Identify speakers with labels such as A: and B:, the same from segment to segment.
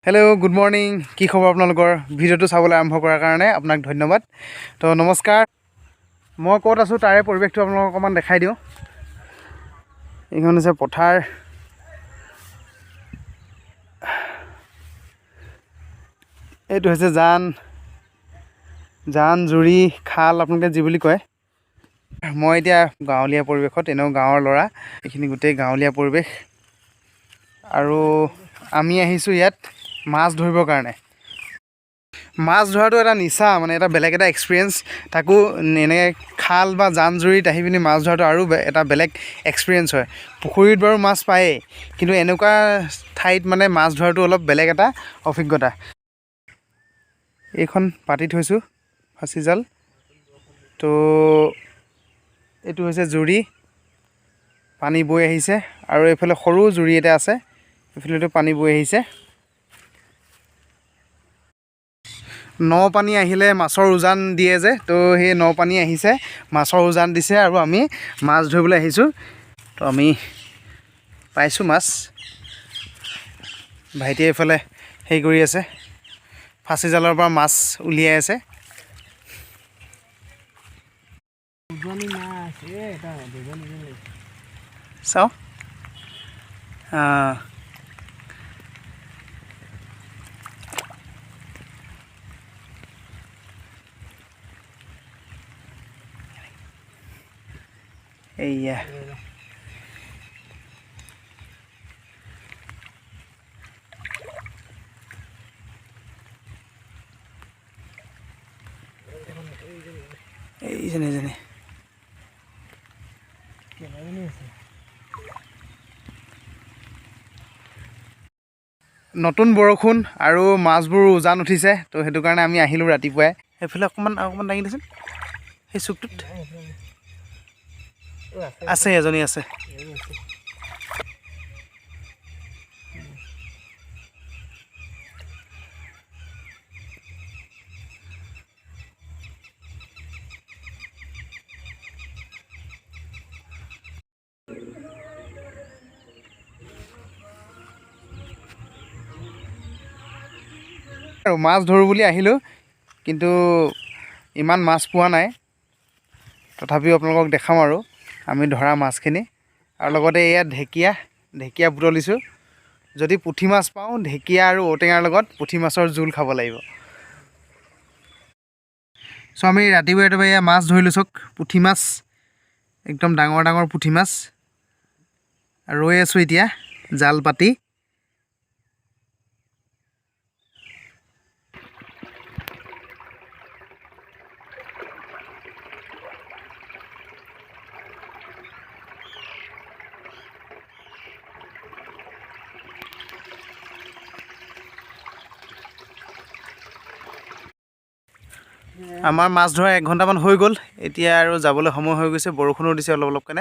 A: Hello' good morning. কি খবৰ আপোনালোকৰ? ভিডিঅ'টো চাবলৈ আৰম্ভ কৰাৰ কাৰণে আপোনাক ধন্যবাদ। তো নমস্কাৰ। মই ক'ত আছোঁ তাৰে পৰিৱেশটো আপোনালোকক অকণমান দেখাই দিওঁ। এইখন হৈছে পথাৰ। এইটো হৈছে জান জুৰি খাল আপোনালোকে যি বুলি কয়। মই এতিয়া গাঁৱলীয়া পৰিৱেশত, এনেও গাঁৱৰ ল'ৰা, এইখিনি গোটেই গাঁৱলীয়া পৰিৱেশ। আৰু আমি আহিছোঁ ইয়াত মাছ ধৰিবৰ কাৰণে। মাছ ধৰাটো এটা নিচা, মানে এটা বেলেগ এটা এক্সপিৰিয়েঞ্চ। তাকো এনেকৈ খাল বা জান জুৰিত আহি পিনি মাছ ধৰাটো আৰু এটা বেলেগ এক্সপিৰিয়েঞ্চ হয়। পুখুৰীত বাৰু মাছ পায়েই, কিন্তু এনেকুৱা ঠাইত মানে মাছ ধৰাটো অলপ বেলেগ এটা অভিজ্ঞতা। এইখন পাতি থৈছোঁ ফাঁচি জাল। তো এইটো হৈছে জুৰি, পানী বৈ আহিছে। আৰু এইফালে সৰু জুৰি এটা আছে, এইফালেতো পানী বৈ আহিছে। নপানী আহিলে মাছৰ উজান দিয়ে যে, তো সেই নপানী আহিছে, মাছৰ উজান দিছে, আৰু আমি মাছ ধৰিবলৈ আহিছোঁ। তো আমি পাইছোঁ মাছ। ভাইটিয়ে এইফালে হেৰি কৰি আছে, ফাঁচি জালৰ পৰা মাছ উলিয়াই আছে। চাওঁ এইয়া এইজনী নতুন বৰষুণ আৰু মাছবোৰ উজান উঠিছে। তো সেইটো কাৰণে আমি আহিলোঁ ৰাতিপুৱাই। সেইফালে অকণমান দাঙি দিছোন, সেই চুকটোত আছে এজনী আছে। আৰু মাছ ধৰোঁ বুলি আহিলোঁ, কিন্তু ইমান মাছ পোৱা নাই। তথাপিও আপোনালোকক দেখাম আৰু আমি ধৰা মাছখিনি। আৰু লগতে এয়া ঢেকীয়া বুটলিছোঁ। যদি পুঠি মাছ পাওঁ, ঢেকীয়া আৰু ঔটেঙাৰ লগত পুঠি মাছৰ জোল খাব লাগিব। চ' আমি ৰাতিপুৱা এয়া মাছ ধৰিলোঁ। চাওক, পুঠি মাছ, একদম ডাঙৰ ডাঙৰ পুঠি মাছ। ৰৈ আছোঁ এতিয়া জাল পাতি। আমাৰ মাছ ধৰা 1 ঘণ্টামান হৈ গ'ল। এতিয়া আৰু যাবলৈ সময় হৈ গৈছে। বৰষুণো দিছে অলপ অলপকৈ।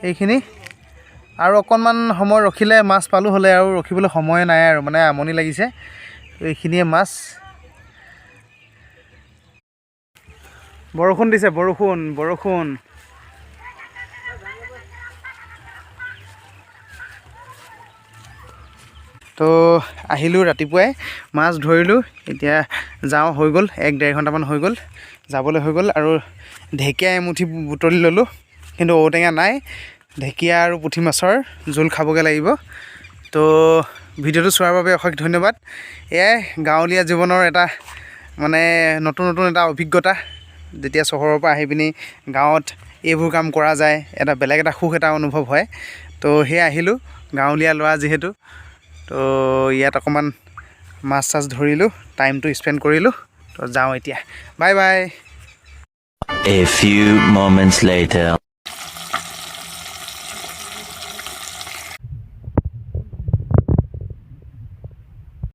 A: এইখিনি আৰু অকণমান সময় ৰখিলে মাছ পালোঁ হ'লে, আৰু ৰখিবলৈ সময় নাই আৰু, মানে আমনি লাগিছে। এইখিনিয়ে মাছ। বৰষুণ দিছে, বৰষুণ। তো আহিলোঁ ৰাতিপুৱাই, মাছ ধৰিলোঁ। এতিয়া যাওঁ, হৈ গ'ল 1-1.5 ঘণ্টামান হৈ গ'ল, যাবলৈ হৈ গ'ল। আৰু ঢেকীয়া এমুঠি বুটলি ল'লোঁ, কিন্তু ঔটেঙা নাই। ঢেকীয়া আৰু পুঠি মাছৰ জোল খাবগৈ লাগিব। তো ভিডিঅ'টো চোৱাৰ বাবে অশেষ ধন্যবাদ। এয়াই গাঁৱলীয়া জীৱনৰ এটা মানে নতুন এটা অভিজ্ঞতা। যেতিয়া চহৰৰ পৰা আহি পিনি গাঁৱত এইবোৰ কাম কৰা যায়, এটা বেলেগ এটা সুখ এটা অনুভৱ হয়। তো সেয়া আহিলোঁ, গাঁৱলীয়া ল'ৰা যিহেতু। তো ইয়াত অকণমান মাছ চাছ ধৰিলোঁ, টাইমটো স্পেণ্ড কৰিলোঁ। তো যাওঁ এতিয়া, bye bye.
B: A few moments later.